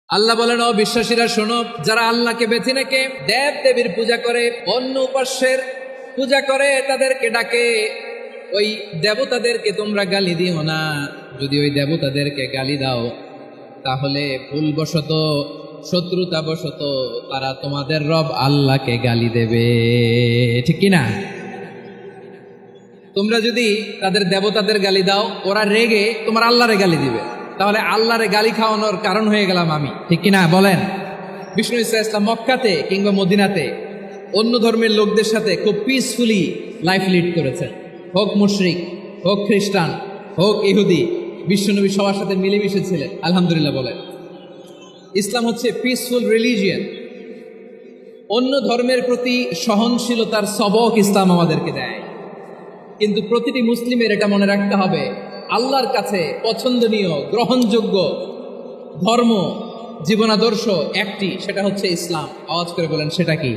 আল্লাহ বলেন, ও বিশ্বাসীরা শোনো, যারা আল্লাহকে বেছে নেকে দেব দেবীর পূজা করে, অন্য উপাস্যের পূজা করে, তাদেরকে ডাকে, ওই দেবতাদেরকে তোমরা গালি দিও না। যদি ওই দেবতাদেরকে গালি দাও তাহলে ভুলবশত, শত্রুতাবশত তারা তোমাদের রব আল্লাহকে গালি দেবে, ঠিক কিনা? তোমরা যদি তাদের দেবতাদের গালি দাও, ওরা রেগে তোমার আল্লাহরে গালি দিবে, তাহলে আল্লাহরে গালি খাওয়ানোর কারণ হয়ে গেলাম আমি, ঠিক কিনা বলেন? বিষ্ণু ইসলাম মক্কাতে কিংবা মদিনাতে অন্য ধর্মের লোকদের সাথে খুব পিসফুলি লাইফ লিড করেছেন। হোক মুশরিক, হোক খ্রিস্টান, হোক ইহুদি, বিশ্বনবী সবার সাথে মিলেমিশে ছিলেন। আলহামদুলিল্লাহ বলেন, ইসলাম হচ্ছে পিসফুল রিলিজিয়ন। অন্য ধর্মের প্রতি সহনশীলতার সবক ইসলাম আমাদেরকে দেয়। কিন্তু প্রতিটি মুসলিমের এটা মনে রাখতে হবে, আল্লাহর কাছে পছন্দনীয়, গ্রহণযোগ্য ধর্ম, জীবনাদর্শ একটি, সেটা হচ্ছে ইসলাম। আওয়াজ করে বলেন, সেটা কি?